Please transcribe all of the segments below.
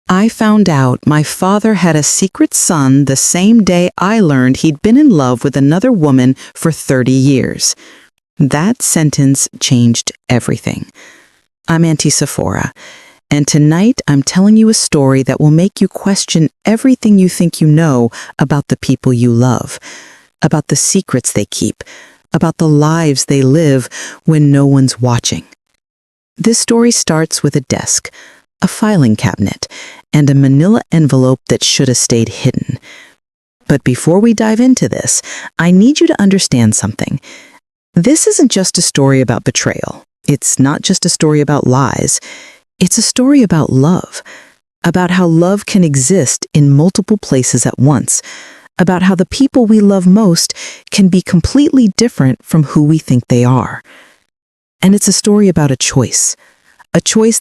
I found out my father had a secret son the same day I learned he'd been in love with another woman for 30 years. That sentence changed everything. I'm Auntie Sephora, and tonight I'm telling you a story that will make you question everything you think you know about the people you love, about the secrets they keep, about the lives they live when no one's watching. This story starts with a desk, a filing cabinet, and a manila envelope that should have stayed hidden. But before we dive into this, I need you to understand something. This isn't just a story about betrayal. It's not just a story about lies. It's a story about love, about how love can exist in multiple places at once, about how the people we love most can be completely different from who we think they are. And it's a story about a choice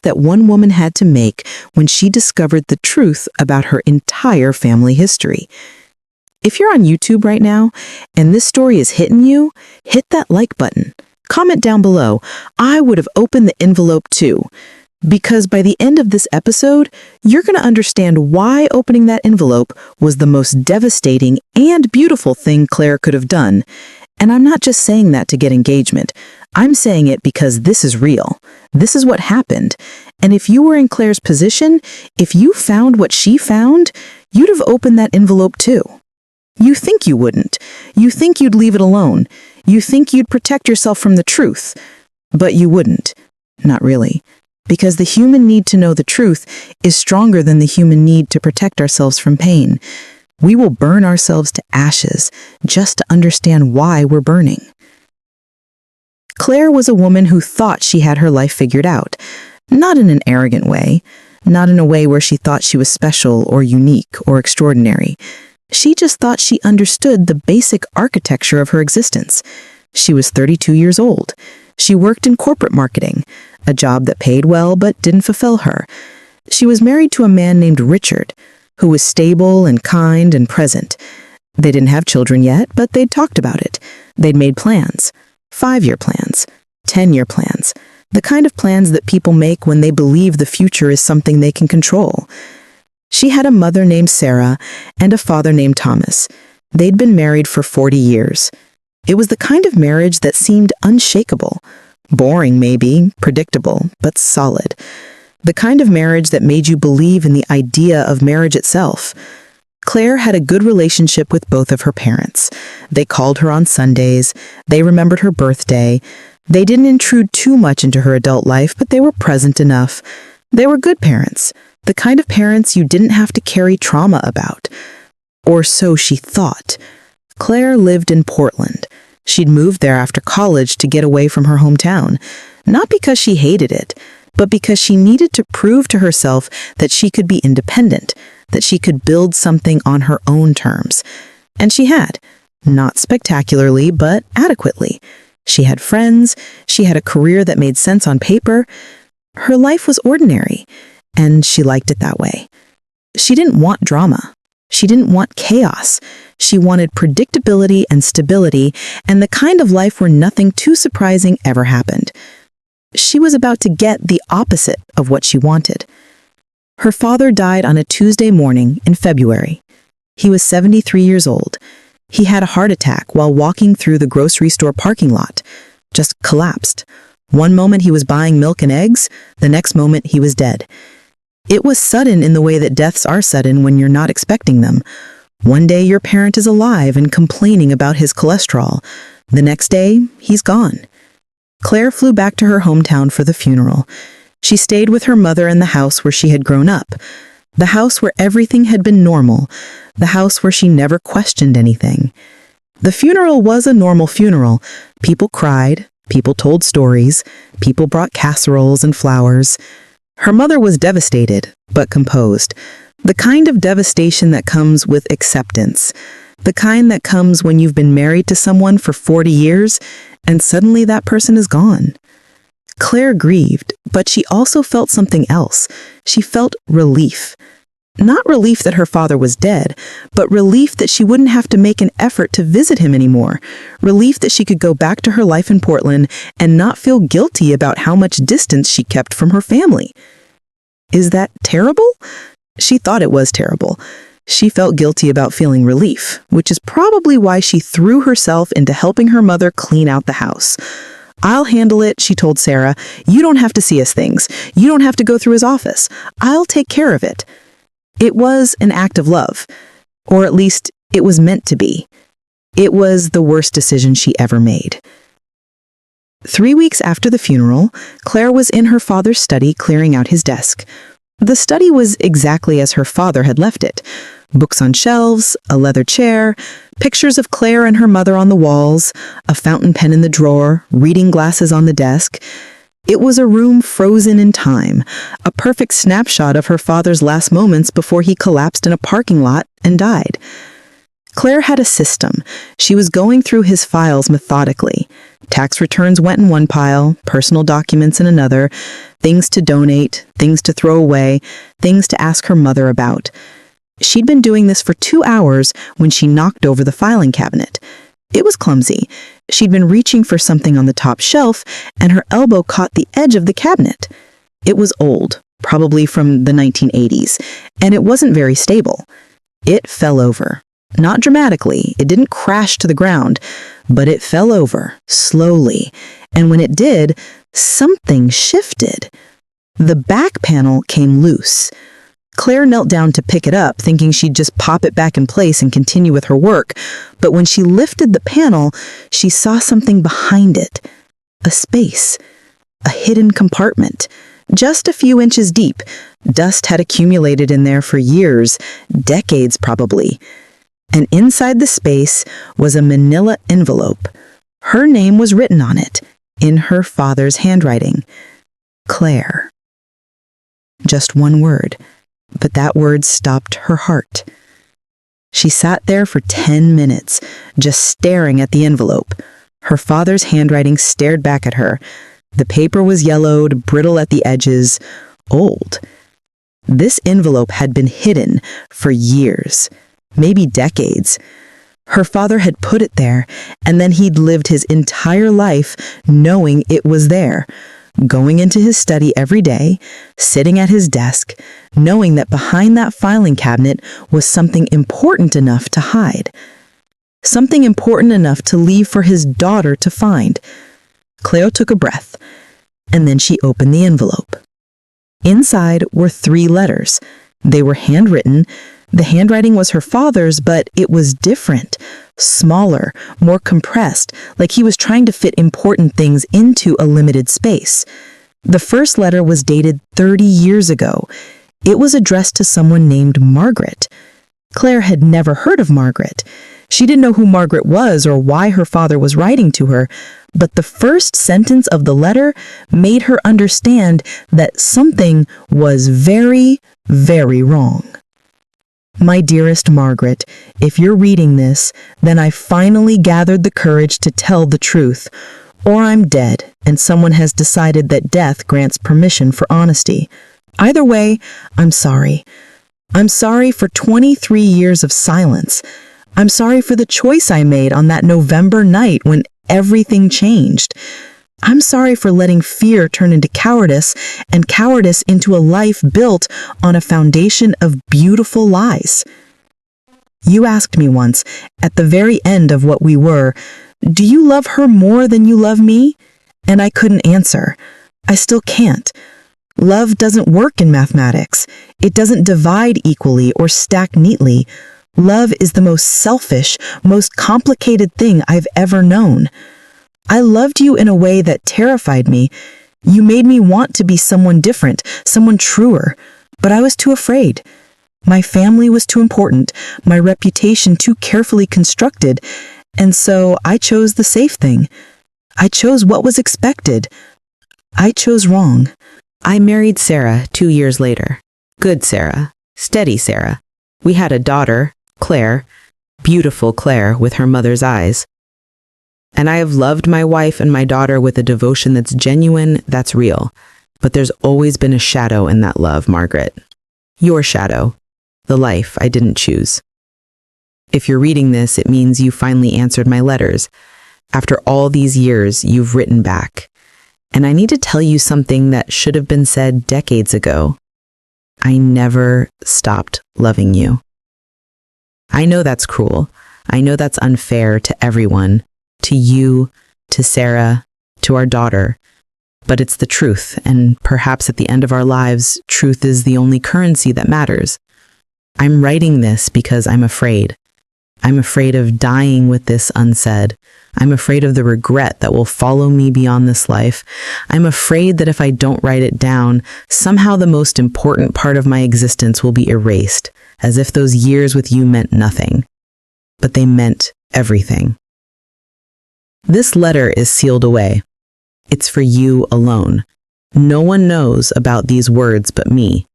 that one woman had to make when she discovered the truth about her entire family history. If you're on YouTube right now and this story is hitting you, hit that like button. Comment down below. I would have opened the envelope too, because by the end of this episode, you're going to understand why opening that envelope was the most devastating and beautiful thing Claire could have done. And I'm not just saying that to get engagement. I'm saying it because this is real. This is what happened. And if you were in Claire's position, if you found what she found, you'd have opened that envelope too. You think you wouldn't. You think you'd leave it alone. You think you'd protect yourself from the truth. But you wouldn't. Not really. Because the human need to know the truth is stronger than the human need to protect ourselves from pain. We will burn ourselves to ashes just to understand why we're burning. Claire was a woman who thought she had her life figured out, not in an arrogant way, not in a way where she thought she was special or unique or extraordinary. She just thought she understood the basic architecture of her existence. She was 32 years old. She worked in corporate marketing, a job that paid well but didn't fulfill her. She was married to a man named Richard, who was stable and kind and present. They didn't have children yet, but they'd talked about it. They'd made plans. 5-year plans. 10-year plans. The kind of plans that people make when they believe the future is something they can control. She had a mother named Sarah and a father named Thomas. They'd been married for 40 years. It was the kind of marriage that seemed unshakable. Boring, maybe, predictable, but solid. The kind of marriage that made you believe in the idea of marriage itself. Claire had a good relationship with both of her parents. They called her on Sundays. They remembered her birthday. They didn't intrude too much into her adult life, but they were present enough. They were good parents, the kind of parents you didn't have to carry trauma about. Or so she thought. Claire lived in Portland. She'd moved there after college to get away from her hometown, not because she hated it, but because she needed to prove to herself that she could be independent, that she could build something on her own terms. And she had. Not spectacularly, but adequately. She had friends, she had a career that made sense on paper. Her life was ordinary, and she liked it that way. She didn't want drama. She didn't want chaos. She wanted predictability and stability, and the kind of life where nothing too surprising ever happened. She was about to get the opposite of what she wanted. Her father died on a Tuesday morning in February. He was 73 years old. He had a heart attack while walking through the grocery store parking lot. Just collapsed. One moment he was buying milk and eggs, the next moment he was dead. It was sudden in the way that deaths are sudden when you're not expecting them. One day your parent is alive and complaining about his cholesterol. The next day, he's gone. Claire flew back to her hometown for the funeral. She stayed with her mother in the house where she had grown up, the house where everything had been normal, the house where she never questioned anything. The funeral was a normal funeral. People cried, people told stories, people brought casseroles and flowers. Her mother was devastated, but composed. The kind of devastation that comes with acceptance. The kind that comes when you've been married to someone for 40 years and suddenly that person is gone. Claire grieved, but she also felt something else. She felt relief. Not relief that her father was dead, but relief that she wouldn't have to make an effort to visit him anymore. Relief that she could go back to her life in Portland and not feel guilty about how much distance she kept from her family. Is that terrible? She thought it was terrible. She felt guilty about feeling relief, which is probably why she threw herself into helping her mother clean out the house. "I'll handle it," she told Sarah. "You don't have to see his things. You don't have to go through his office. I'll take care of it." It was an act of love, or at least it was meant to be. It was the worst decision she ever made. 3 weeks after the funeral, Claire was in her father's study clearing out his desk. The study was exactly as her father had left it. Books on shelves, a leather chair, pictures of Claire and her mother on the walls, a fountain pen in the drawer, reading glasses on the desk. It was a room frozen in time, a perfect snapshot of her father's last moments before he collapsed in a parking lot and died. Claire had a system. She was going through his files methodically. Tax returns went in one pile, personal documents in another, things to donate, things to throw away, things to ask her mother about. She'd been doing this for 2 hours when she knocked over the filing cabinet. It was clumsy. She'd been reaching for something on the top shelf, and her elbow caught the edge of the cabinet. It was old, probably from the 1980s, and it wasn't very stable. It fell over. Not dramatically, it didn't crash to the ground, but it fell over, slowly, and when it did, something shifted. The back panel came loose. Claire knelt down to pick it up, thinking she'd just pop it back in place and continue with her work, but when she lifted the panel, she saw something behind it. A space. A hidden compartment. Just a few inches deep. Dust had accumulated in there for years, decades probably. And inside the space was a manila envelope. Her name was written on it, in her father's handwriting. Claire. Just one word, but that word stopped her heart. She sat there for 10 minutes, just staring at the envelope. Her father's handwriting stared back at her. The paper was yellowed, brittle at the edges, old. This envelope had been hidden for years. Maybe decades. Her father had put it there, and then he'd lived his entire life knowing it was there, going into his study every day, sitting at his desk, knowing that behind that filing cabinet was something important enough to hide. Something important enough to leave for his daughter to find. Cleo took a breath, and then she opened the envelope. Inside were 3 letters. They were handwritten. The handwriting was her father's, but it was different, smaller, more compressed, like he was trying to fit important things into a limited space. The first letter was dated 30 years ago. It was addressed to someone named Margaret. Claire had never heard of Margaret. She didn't know who Margaret was or why her father was writing to her, but the first sentence of the letter made her understand that something was very, very wrong. My dearest Margaret, if you're reading this, then I finally gathered the courage to tell the truth, or I'm dead and someone has decided that death grants permission for honesty. Either way, I'm sorry. I'm sorry for 23 years of silence. I'm sorry for the choice I made on that November night when everything changed. I'm sorry for letting fear turn into cowardice and cowardice into a life built on a foundation of beautiful lies. You asked me once, at the very end of what we were, do you love her more than you love me? And I couldn't answer. I still can't. Love doesn't work in mathematics. It doesn't divide equally or stack neatly. Love is the most selfish, most complicated thing I've ever known. I loved you in a way that terrified me. You made me want to be someone different, someone truer, but I was too afraid. My family was too important, my reputation too carefully constructed, and so I chose the safe thing. I chose what was expected. I chose wrong. I married Sarah 2 years later. Good Sarah, steady Sarah. We had a daughter, Claire, beautiful Claire with her mother's eyes. And I have loved my wife and my daughter with a devotion that's genuine, that's real. But there's always been a shadow in that love, Margaret. Your shadow. The life I didn't choose. If you're reading this, it means you finally answered my letters. After all these years, you've written back. And I need to tell you something that should have been said decades ago. I never stopped loving you. I know that's cruel. I know that's unfair to everyone, to you, to Sarah, to our daughter. But it's the truth, and perhaps at the end of our lives, truth is the only currency that matters. I'm writing this because I'm afraid. I'm afraid of dying with this unsaid. I'm afraid of the regret that will follow me beyond this life. I'm afraid that if I don't write it down, somehow the most important part of my existence will be erased, as if those years with you meant nothing. But they meant everything. This letter is sealed away. It's for you alone. No one knows about these words but me.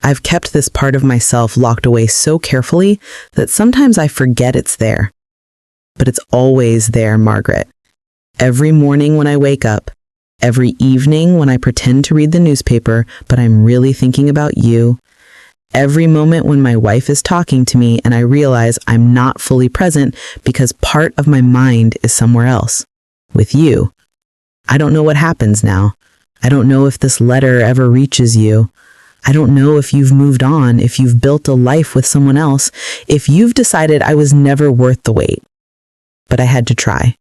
I've kept this part of myself locked away so carefully that sometimes I forget it's there. But it's always there, Margaret. Every morning when I wake up, every evening when I pretend to read the newspaper, but I'm really thinking about you, every moment when my wife is talking to me and I realize I'm not fully present because part of my mind is somewhere else, with you. I don't know what happens now. I don't know if this letter ever reaches you. I don't know if you've moved on, if you've built a life with someone else, if you've decided I was never worth the wait. But I had to try.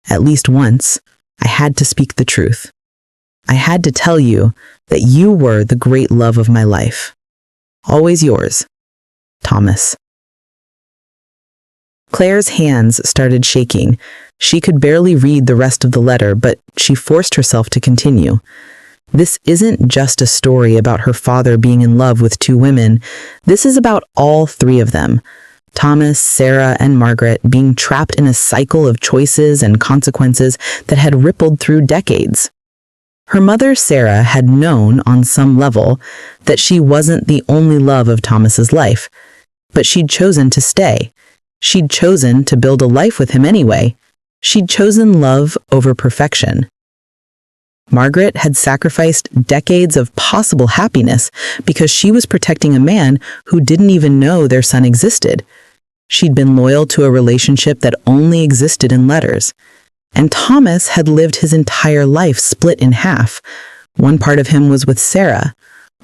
At least once, I had to speak the truth. I had to tell you that you were the great love of my life. Always yours, Thomas. Claire's hands started shaking. She could barely read the rest of the letter, but she forced herself to continue. This isn't just a story about her father being in love with two women. This is about all three of them, Thomas, Sarah, and Margaret, being trapped in a cycle of choices and consequences that had rippled through decades. Her mother, Sarah, had known on some level that she wasn't the only love of Thomas's life, but she'd chosen to stay. She'd chosen to build a life with him anyway. She'd chosen love over perfection. Margaret had sacrificed decades of possible happiness because she was protecting a man who didn't even know their son existed. She'd been loyal to a relationship that only existed in letters. And Thomas had lived his entire life split in half. One part of him was with Sarah.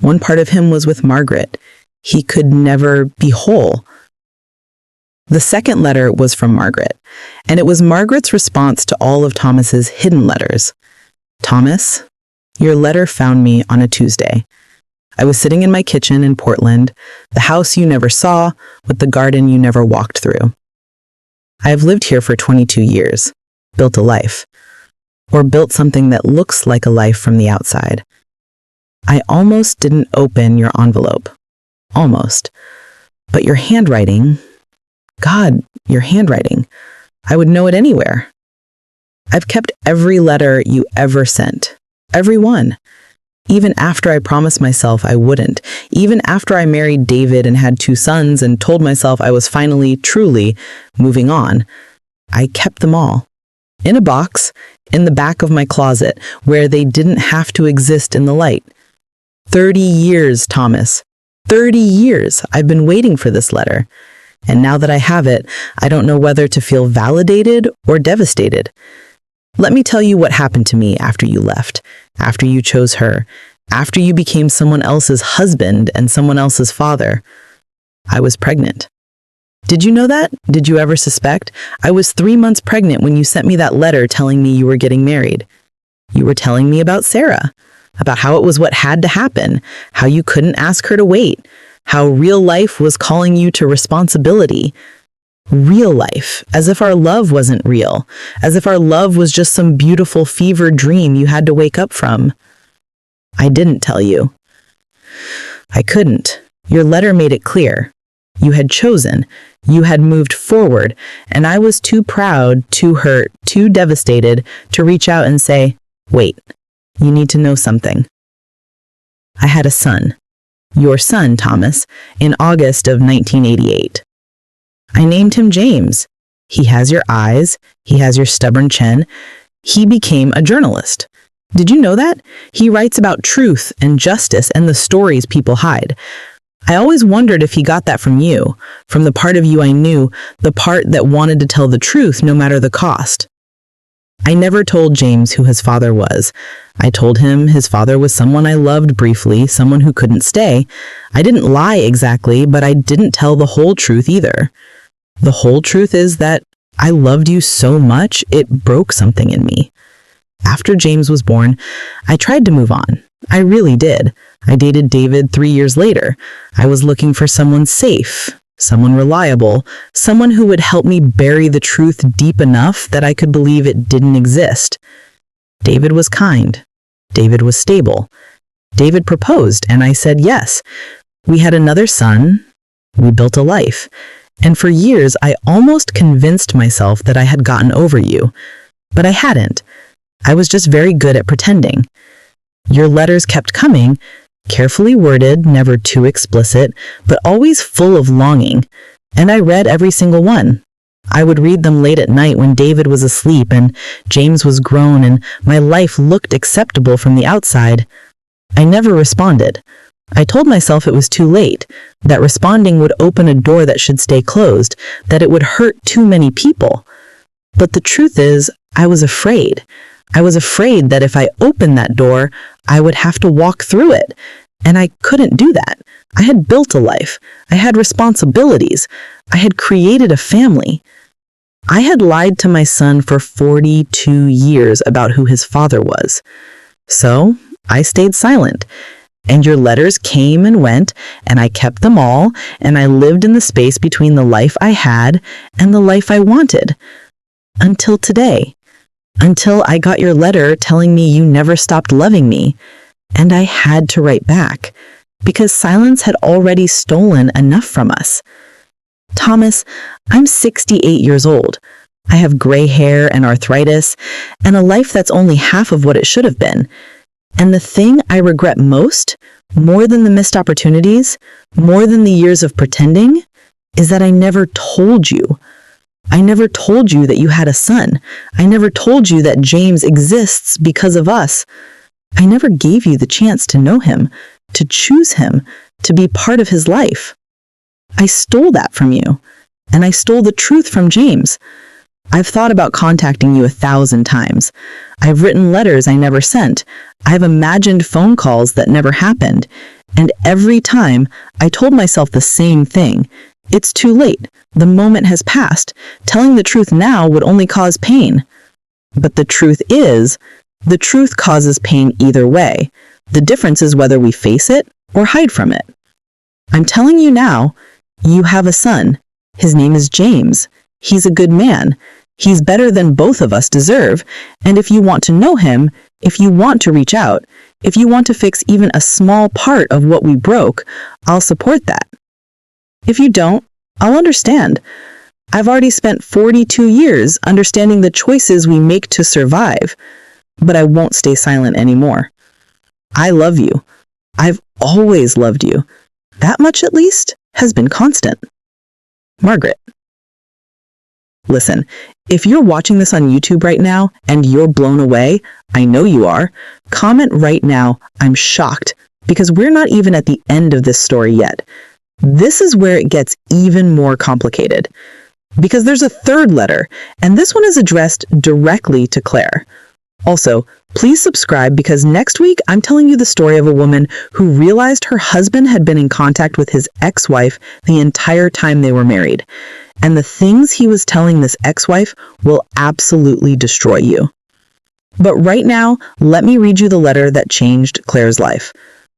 One part of him was with Margaret. He could never be whole. The second letter was from Margaret, and it was Margaret's response to all of Thomas's hidden letters. Thomas, your letter found me on a Tuesday. I was sitting in my kitchen in Portland, the house you never saw, with the garden you never walked through. I have lived here for 22 years, built a life, or built something that looks like a life from the outside. I almost didn't open your envelope. Almost. But your handwriting, God, your handwriting, I would know it anywhere. I've kept every letter you ever sent. Every one. Even after I promised myself I wouldn't. Even after I married David and had 2 sons and told myself I was finally, truly moving on. I kept them all. In a box, in the back of my closet, where they didn't have to exist in the light. 30 years, Thomas. 30 years I've been waiting for this letter. And now that I have it, I don't know whether to feel validated or devastated. Let me tell you what happened to me after you left, after you chose her, after you became someone else's husband and someone else's father. I was pregnant. Did you know that? Did you ever suspect? I was 3 months pregnant when you sent me that letter telling me you were getting married. You were telling me about Sarah, about how it was what had to happen, how you couldn't ask her to wait, how real life was calling you to responsibility. Real life, as if our love wasn't real, as if our love was just some beautiful fever dream you had to wake up from. I didn't tell you. I couldn't. Your letter made it clear. You had chosen, you had moved forward, and I was too proud, too hurt, too devastated to reach out and say, wait, you need to know something. I had a son, your son, Thomas, in August of 1988. I named him James. He has your eyes, he has your stubborn chin. He became a journalist. Did you know that? He writes about truth and justice and the stories people hide. I always wondered if he got that from you, from the part of you I knew, the part that wanted to tell the truth no matter the cost. I never told James who his father was. I told him his father was someone I loved briefly, someone who couldn't stay. I didn't lie exactly, but I didn't tell the whole truth either. The whole truth is that I loved you so much, it broke something in me. After James was born, I tried to move on. I really did. I dated David 3 years later. I was looking for someone safe, someone reliable, someone who would help me bury the truth deep enough that I could believe it didn't exist. David was kind. David was stable. David proposed, and I said yes. We had another son. We built a life. And for years, I almost convinced myself that I had gotten over you. But I hadn't. I was just very good at pretending. Your letters kept coming, carefully worded, never too explicit, but always full of longing. And I read every single one. I would read them late at night when David was asleep and James was grown and my life looked acceptable from the outside. I never responded. I told myself it was too late, that responding would open a door that should stay closed, that it would hurt too many people. But the truth is, I was afraid. I was afraid that if I opened that door, I would have to walk through it. And I couldn't do that. I had built a life. I had responsibilities. I had created a family. I had lied to my son for 42 years about who his father was. So I stayed silent. And your letters came and went, and I kept them all, and I lived in the space between the life I had and the life I wanted. Until today. Until I got your letter telling me you never stopped loving me. And I had to write back, because silence had already stolen enough from us. Thomas, I'm 68 years old. I have gray hair and arthritis, and a life that's only half of what it should have been. And the thing I regret most, more than the missed opportunities, more than the years of pretending, is that I never told you. I never told you that you had a son. I never told you that James exists because of us. I never gave you the chance to know him, to choose him, to be part of his life. I stole that from you, and I stole the truth from James. I've thought about contacting you 1,000 times. I've written letters I never sent. I've imagined phone calls that never happened. And every time, I told myself the same thing. It's too late. The moment has passed. Telling the truth now would only cause pain. But the truth is, the truth causes pain either way. The difference is whether we face it or hide from it. I'm telling you now, you have a son. His name is James. He's a good man. He's better than both of us deserve. And if you want to know him, if you want to reach out, if you want to fix even a small part of what we broke, I'll support that. If you don't, I'll understand. I've already spent 42 years understanding the choices we make to survive, but I won't stay silent anymore. I love you. I've always loved you. That much, at least, has been constant. Margaret. Listen, if you're watching this on YouTube right now and you're blown away, I know you are, comment right now, I'm shocked, because we're not even at the end of this story yet. This is where it gets even more complicated. Because there's a third letter, and this one is addressed directly to Claire. Also, please subscribe because next week I'm telling you the story of a woman who realized her husband had been in contact with his ex-wife the entire time they were married. And the things he was telling this ex-wife will absolutely destroy you. But right now, let me read you the letter that changed Claire's life.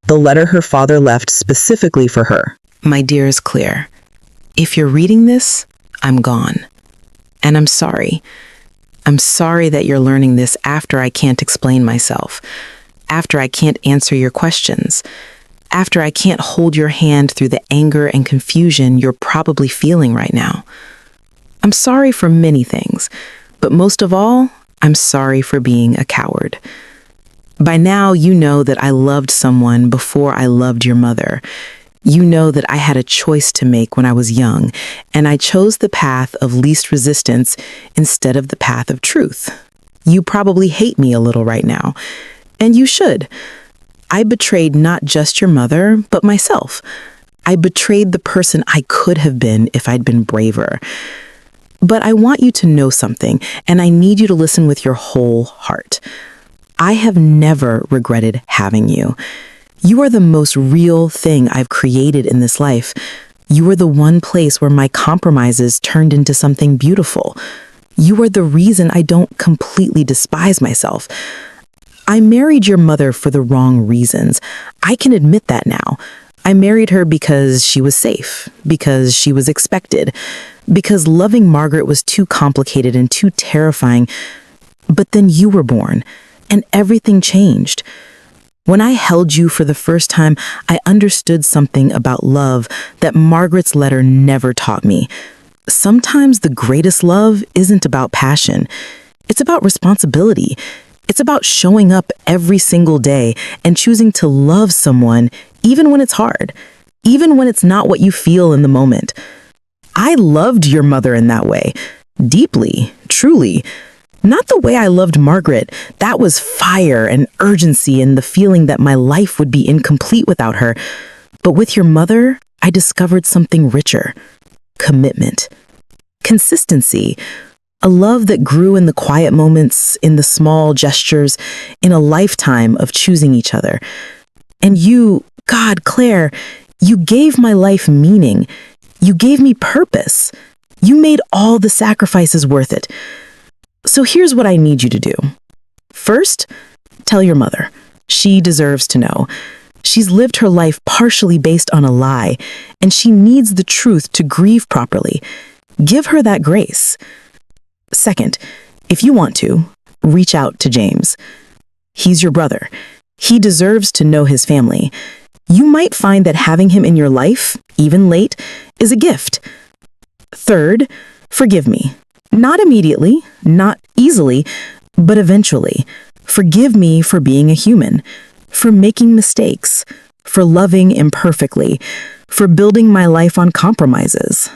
The letter her father left specifically for her. My dearest Claire, if you're reading this, I'm gone. And I'm sorry. I'm sorry that you're learning this after I can't explain myself, after I can't answer your questions, after I can't hold your hand through the anger and confusion you're probably feeling right now. I'm sorry for many things, but most of all, I'm sorry for being a coward. By now, you know that I loved someone before I loved your mother. You know that I had a choice to make when I was young, and I chose the path of least resistance instead of the path of truth. You probably hate me a little right now, and you should. I betrayed not just your mother, but myself. I betrayed the person I could have been if I'd been braver. But I want you to know something, and I need you to listen with your whole heart. I have never regretted having you. You are the most real thing I've created in this life. You are the one place where my compromises turned into something beautiful. You are the reason I don't completely despise myself. I married your mother for the wrong reasons. I can admit that now. I married her because she was safe, because she was expected, because loving Margaret was too complicated and too terrifying. But then you were born, and everything changed. When I held you for the first time, I understood something about love that Margaret's letter never taught me. Sometimes the greatest love isn't about passion. It's about responsibility. It's about showing up every single day and choosing to love someone even when it's hard, even when it's not what you feel in the moment. I loved your mother in that way, deeply, truly. Not the way I loved Margaret. That was fire and urgency and the feeling that my life would be incomplete without her. But with your mother, I discovered something richer. Commitment. Consistency. A love that grew in the quiet moments, in the small gestures, in a lifetime of choosing each other. And you, God, Claire, you gave my life meaning. You gave me purpose. You made all the sacrifices worth it. So here's what I need you to do. First, tell your mother. She deserves to know. She's lived her life partially based on a lie, and she needs the truth to grieve properly. Give her that grace. Second, if you want to, reach out to James. He's your brother. He deserves to know his family. You might find that having him in your life, even late, is a gift. Third, forgive me. Not immediately, not easily, but eventually. Forgive me for being a human, for making mistakes, for loving imperfectly, for building my life on compromises.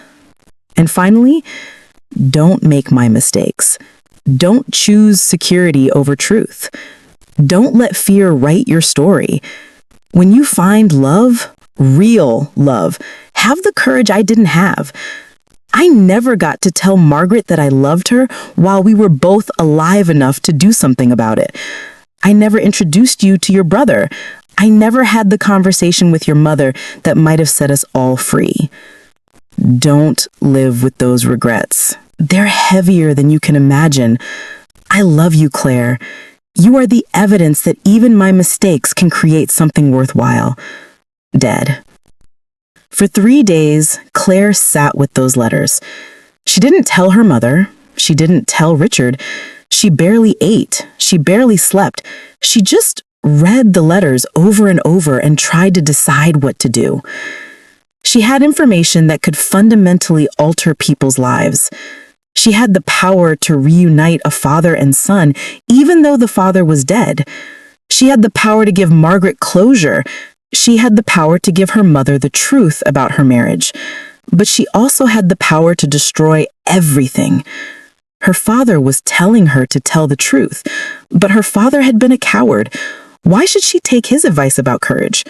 And finally, don't make my mistakes. Don't choose security over truth. Don't let fear write your story. When you find love, real love, have the courage I didn't have. I never got to tell Margaret that I loved her while we were both alive enough to do something about it. I never introduced you to your brother. I never had the conversation with your mother that might have set us all free. Don't live with those regrets. They're heavier than you can imagine. I love you, Claire. You are the evidence that even my mistakes can create something worthwhile. Dead. For 3 days, Claire sat with those letters. She didn't tell her mother. She didn't tell Richard. She barely ate. She barely slept. She just read the letters over and over and tried to decide what to do. She had information that could fundamentally alter people's lives. She had the power to reunite a father and son, even though the father was dead. She had the power to give Margaret closure. She had the power to give her mother the truth about her marriage. But she also had the power to destroy everything. Her father was telling her to tell the truth, but her father had been a coward. Why should she take his advice about courage?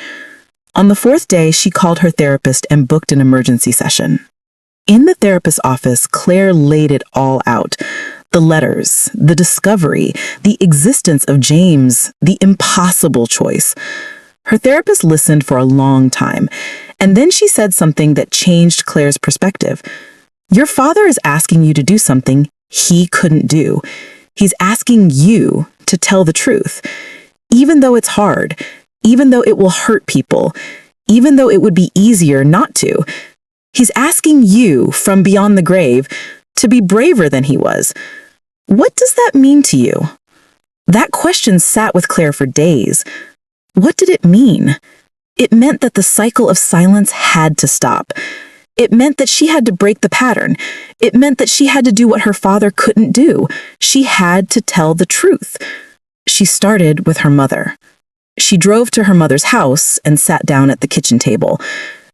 On the 4th day, she called her therapist and booked an emergency session. In the therapist's office, Claire laid it all out. The letters, the discovery, the existence of James, the impossible choice. Her therapist listened for a long time, and then she said something that changed Claire's perspective. Your father is asking you to do something he couldn't do. He's asking you to tell the truth, even though it's hard, even though it will hurt people, even though it would be easier not to. He's asking you from beyond the grave to be braver than he was. What does that mean to you? That question sat with Claire for days. What did it mean? It meant that the cycle of silence had to stop. It meant that she had to break the pattern. It meant that she had to do what her father couldn't do. She had to tell the truth. She started with her mother. She drove to her mother's house and sat down at the kitchen table.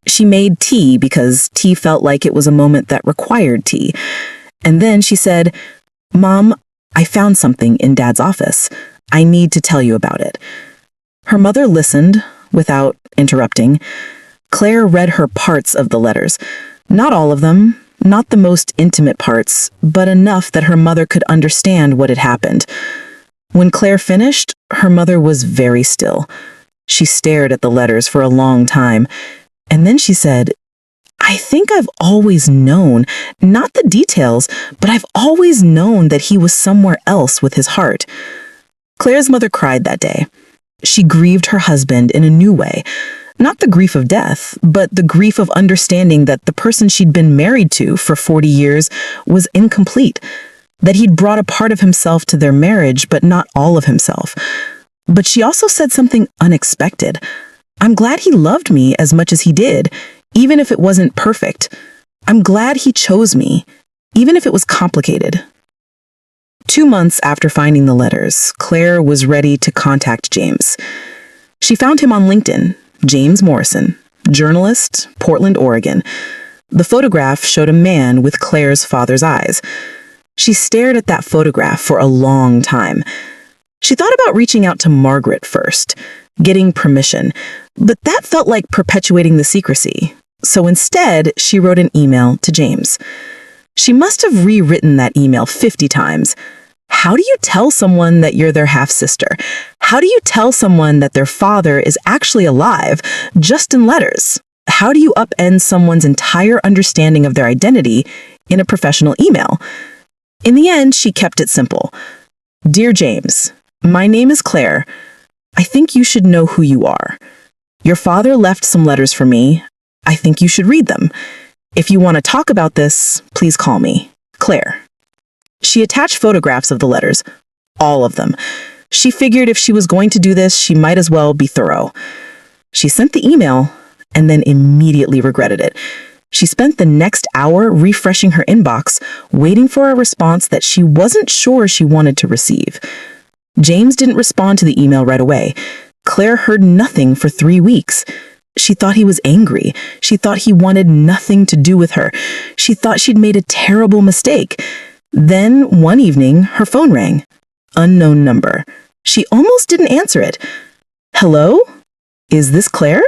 She made tea because tea felt like it was a moment that required tea. And then she said, "Mom, I found something in Dad's office. I need to tell you about it." Her mother listened without interrupting. Claire read her parts of the letters. Not all of them, Not the most intimate parts, but enough that her mother could understand what had happened. When Claire finished, her mother was very still. She stared at the letters for a long time, and then she said, "I think I've always known, not the details, but I've always known that he was somewhere else with his heart." Claire's mother cried that day. She grieved her husband in a new way. Not the grief of death, but the grief of understanding that the person she'd been married to for 40 years was incomplete, that he'd brought a part of himself to their marriage, but not all of himself. But she also said something unexpected. "I'm glad he loved me as much as he did, even if it wasn't perfect. I'm glad he chose me, even if it was complicated." 2 months after finding the letters, Claire was ready to contact James. She found him on LinkedIn, James Morrison, journalist, Portland, Oregon. The photograph showed a man with Claire's father's eyes. She stared at that photograph for a long time. She thought about reaching out to Margaret first, getting permission, but that felt like perpetuating the secrecy. So instead, she wrote an email to James. She must have rewritten that email 50 times. How do you tell someone that you're their half-sister? How do you tell someone that their father is actually alive, just in letters? How do you upend someone's entire understanding of their identity in a professional email? In the end, she kept it simple. "Dear James, my name is Claire. I think you should know who you are. Your father left some letters for me. I think you should read them. If you want to talk about this, please call me. Claire." She attached photographs of the letters, all of them. She figured if she was going to do this, she might as well be thorough. She sent the email and then immediately regretted it. She spent the next hour refreshing her inbox, waiting for a response that she wasn't sure she wanted to receive. James didn't respond to the email right away. Claire heard nothing for 3 weeks. She thought he was angry. She thought he wanted nothing to do with her. She thought she'd made a terrible mistake. Then, one evening, her phone rang. Unknown number. She almost didn't answer it. "Hello? Is this Claire?"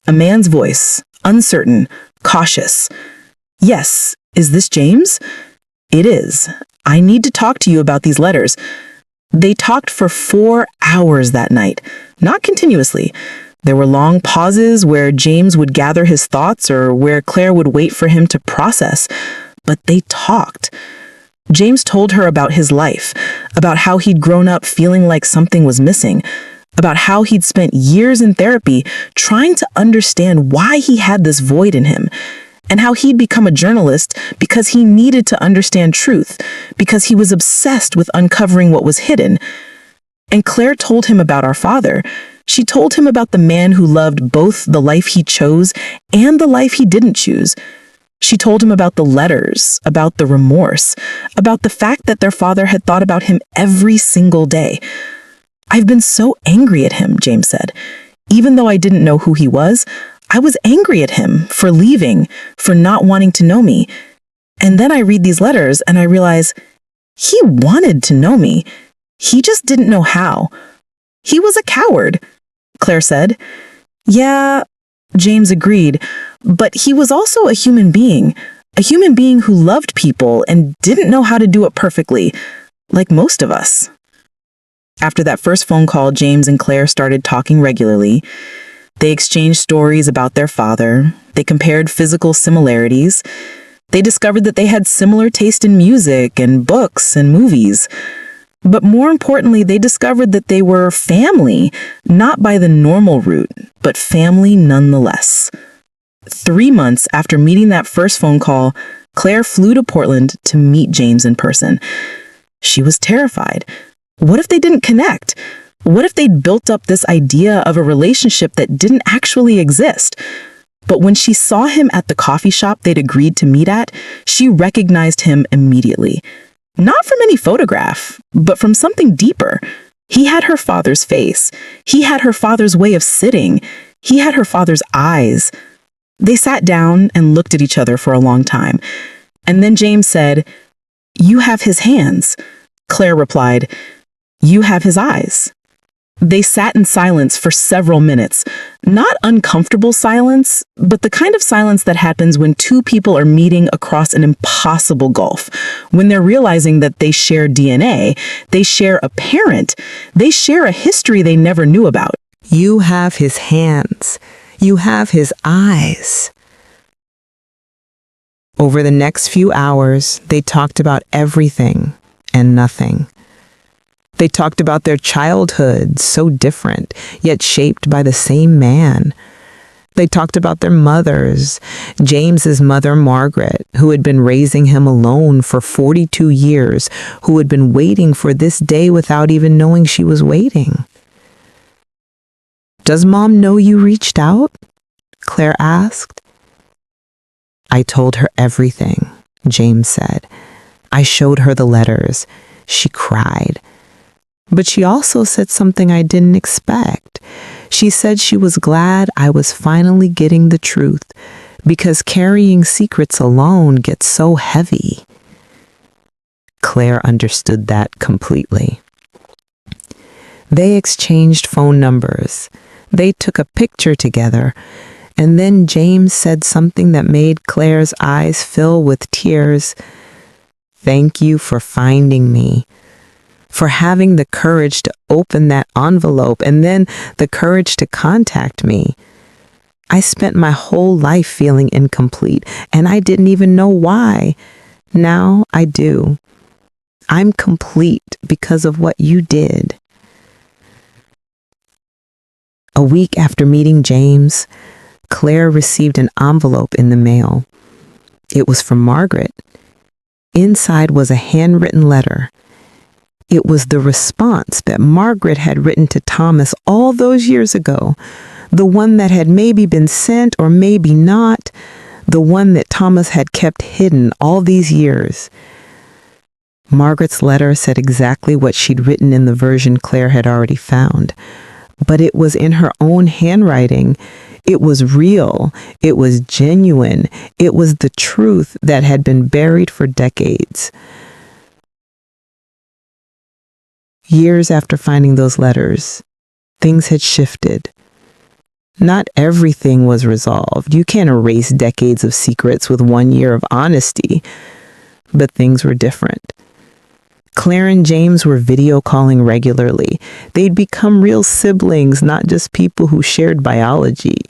A man's voice, uncertain, cautious. "Yes, is this James?" "It is. I need to talk to you about these letters." They talked for 4 hours that night, not continuously. There were long pauses where James would gather his thoughts or where Claire would wait for him to process. But they talked. James told her about his life, about how he'd grown up feeling like something was missing, about how he'd spent years in therapy trying to understand why he had this void in him, and how he'd become a journalist because he needed to understand truth, because he was obsessed with uncovering what was hidden. And Claire told him about our father. She told him about the man who loved both the life he chose and the life he didn't choose. She told him about the letters, about the remorse, about the fact that their father had thought about him every single day. "I've been so angry at him," James said. "Even though I didn't know who he was, I was angry at him for leaving, for not wanting to know me. And then I read these letters and I realize he wanted to know me. He just didn't know how. He was a coward," Claire said. "Yeah," James agreed, "but he was also a human being who loved people and didn't know how to do it perfectly, like most of us." After that first phone call, James and Claire started talking regularly. They exchanged stories about their father. They compared physical similarities. They discovered that they had similar taste in music and books and movies. But more importantly, they discovered that they were family, not by the normal route, but family nonetheless. 3 months after meeting that first phone call, Claire flew to Portland to meet James in person. She was terrified. What if they didn't connect? What if they'd built up this idea of a relationship that didn't actually exist? But when she saw him at the coffee shop they'd agreed to meet at, she recognized him immediately. Not from any photograph, but from something deeper. He had her father's face. He had her father's way of sitting. He had her father's eyes. They sat down and looked at each other for a long time. And then James said, "You have his hands." Claire replied, "You have his eyes." They sat in silence for several minutes, Not uncomfortable silence, but the kind of silence that happens when two people are meeting across an impossible gulf, when they're realizing that they share DNA, they share a parent, they share a history they never knew about. You have his hands. You have his eyes. Over the next few hours, they talked about everything and nothing. They talked about their childhoods, so different, yet shaped by the same man. They talked about their mothers, James's mother, Margaret, who had been raising him alone for 42 years, who had been waiting for this day without even knowing she was waiting. "Does Mom know you reached out?" Claire asked. "I told her everything," James said. "I showed her the letters. She cried. But she also said something I didn't expect. She said she was glad I was finally getting the truth, because carrying secrets alone gets so heavy." Claire understood that completely. They exchanged phone numbers. They took a picture together, and then James said something that made Claire's eyes fill with tears. "Thank you for finding me, for having the courage to open that envelope and then the courage to contact me. I spent my whole life feeling incomplete, and I didn't even know why. Now I do. I'm complete because of what you did." A week after meeting James, Claire received an envelope in the mail. It was from Margaret. Inside was a handwritten letter. It was the response that Margaret had written to Thomas all those years ago, the one that had maybe been sent or maybe not, the one that Thomas had kept hidden all these years. Margaret's letter said exactly what she'd written in the version Claire had already found, but it was in her own handwriting. It was real. It was genuine. It was the truth that had been buried for decades. Years after finding those letters, things had shifted. Not everything was resolved. You can't erase decades of secrets with 1 year of honesty, but things were different. Claire and James were video calling regularly. They'd become real siblings, not just people who shared biology.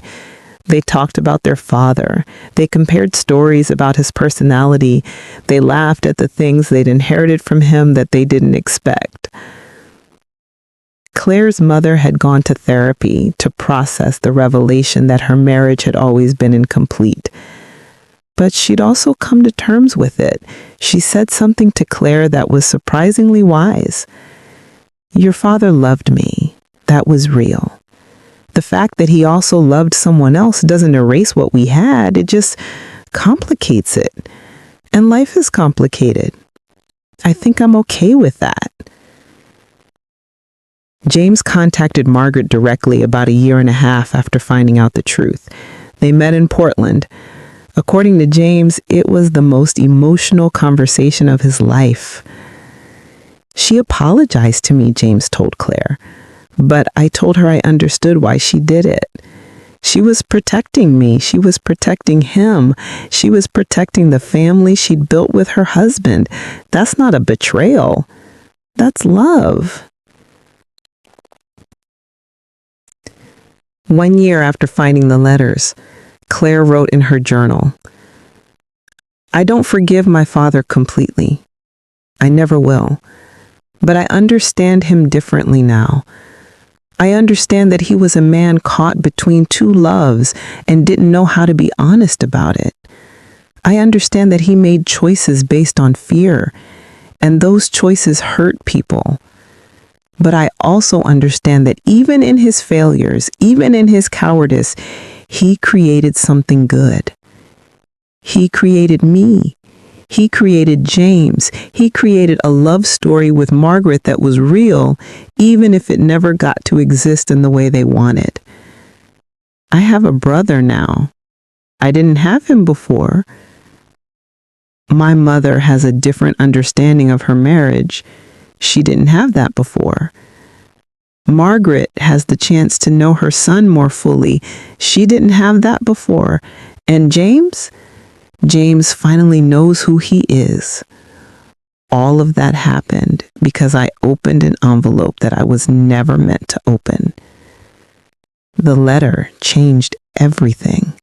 They talked about their father. They compared stories about his personality. They laughed at the things they'd inherited from him that they didn't expect. Claire's mother had gone to therapy to process the revelation that her marriage had always been incomplete. But she'd also come to terms with it. She said something to Claire that was surprisingly wise. "Your father loved me. That was real. The fact that he also loved someone else doesn't erase what we had. It just complicates it. And life is complicated. I think I'm okay with that." James contacted Margaret directly about a year and a half after finding out the truth. They met in Portland. According to James, it was the most emotional conversation of his life. "She apologized to me," James told Claire, "but I told her I understood why she did it. She was protecting me. She was protecting him. She was protecting the family she'd built with her husband. That's not a betrayal. That's love." 1 year after finding the letters, Claire wrote in her journal, "I don't forgive my father completely. I never will. But I understand him differently now. I understand that he was a man caught between two loves and didn't know how to be honest about it. I understand that he made choices based on fear, and those choices hurt people. But I also understand that even in his failures, even in his cowardice, he created something good. He created me. He created James. He created a love story with Margaret that was real, even if it never got to exist in the way they wanted. I have a brother now. I didn't have him before. My mother has a different understanding of her marriage. She didn't have that before. Margaret has the chance to know her son more fully. She didn't have that before. And James finally knows who he is. All of that happened because I opened an envelope that I was never meant to open. The letter changed everything.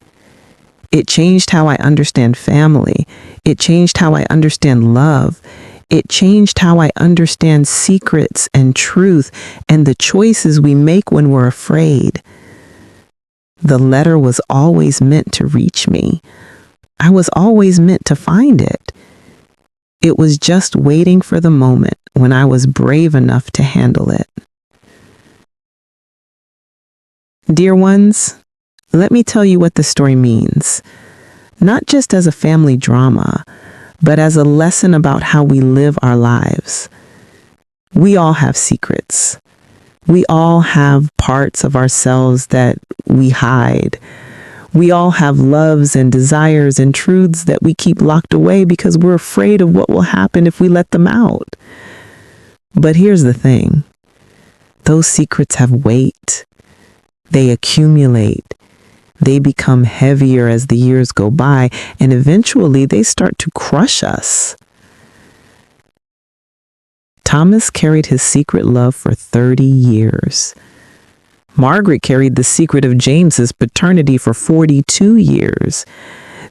It changed how I understand family. It changed how I understand love. It changed how I understand secrets and truth and the choices we make when we're afraid. The letter was always meant to reach me. I was always meant to find it. It was just waiting for the moment when I was brave enough to handle it. Dear ones, let me tell you what this story means. Not just as a family drama, but as a lesson about how we live our lives. We all have secrets. We all have parts of ourselves that we hide. We all have loves and desires and truths that we keep locked away because we're afraid of what will happen if we let them out. But here's the thing. Those secrets have weight. They accumulate. They become heavier as the years go by, and eventually they start to crush us. Thomas carried his secret love for 30 years. Margaret carried the secret of James's paternity for 42 years.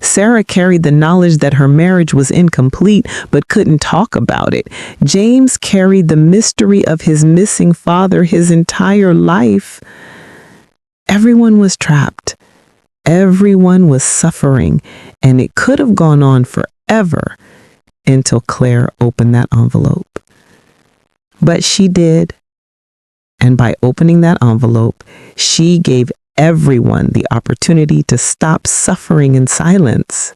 Sarah carried the knowledge that her marriage was incomplete but couldn't talk about it. James carried the mystery of his missing father his entire life. Everyone was trapped. Everyone was suffering, and it could have gone on forever until Claire opened that envelope. But she did. And by opening that envelope, she gave everyone the opportunity to stop suffering in silence.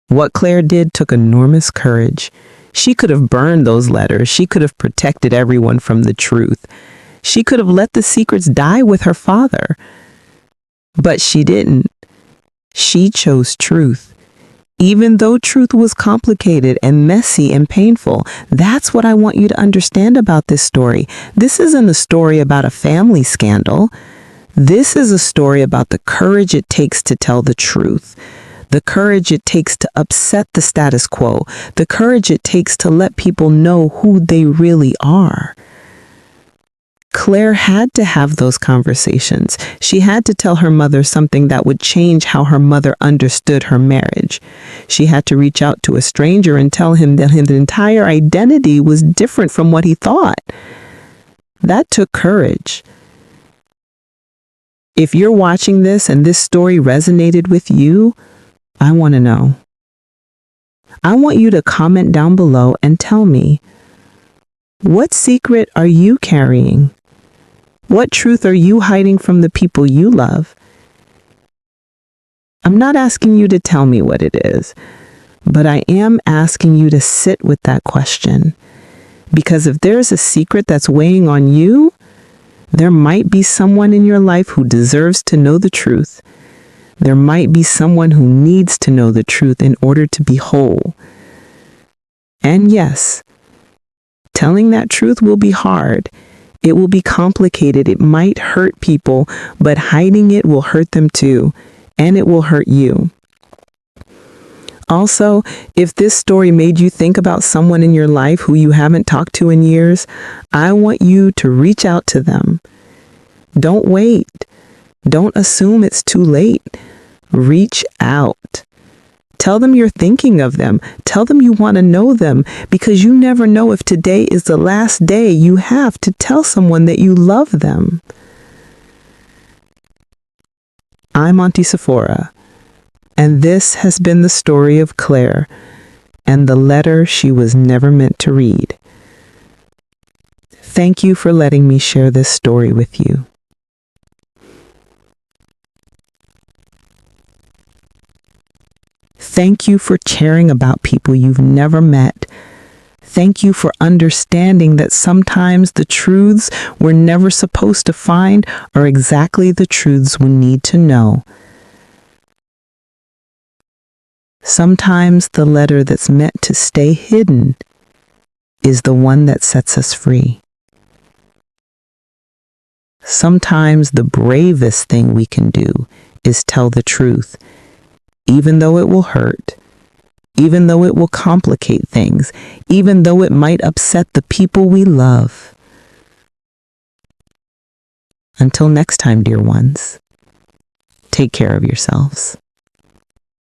What Claire did took enormous courage. She could have burned those letters. She could have protected everyone from the truth. She could have let the secrets die with her father. But she didn't. She chose truth. Even though truth was complicated and messy and painful, that's what I want you to understand about this story. This isn't a story about a family scandal. This is a story about the courage it takes to tell the truth, the courage it takes to upset the status quo, the courage it takes to let people know who they really are. Claire had to have those conversations. She had to tell her mother something that would change how her mother understood her marriage. She had to reach out to a stranger and tell him that his entire identity was different from what he thought. That took courage. If you're watching this and this story resonated with you, I want to know. I want you to comment down below and tell me, what secret are you carrying? What truth are you hiding from the people you love? I'm not asking you to tell me what it is, but I am asking you to sit with that question. Because if there's a secret that's weighing on you, there might be someone in your life who deserves to know the truth. There might be someone who needs to know the truth in order to be whole. And yes, telling that truth will be hard. It will be complicated. It might hurt people, but hiding it will hurt them too, and it will hurt you. Also, if this story made you think about someone in your life who you haven't talked to in years, I want you to reach out to them. Don't wait. Don't assume it's too late. Reach out. Tell them you're thinking of them. Tell them you want to know them, because you never know if today is the last day you have to tell someone that you love them. I'm Auntie Sephora, and this has been the story of Claire and the letter she was never meant to read. Thank you for letting me share this story with you. Thank you for caring about people you've never met. Thank you for understanding that sometimes the truths we're never supposed to find are exactly the truths we need to know. Sometimes the letter that's meant to stay hidden is the one that sets us free. Sometimes the bravest thing we can do is tell the truth, even though it will hurt, even though it will complicate things, even though it might upset the people we love. Until next time, dear ones, take care of yourselves.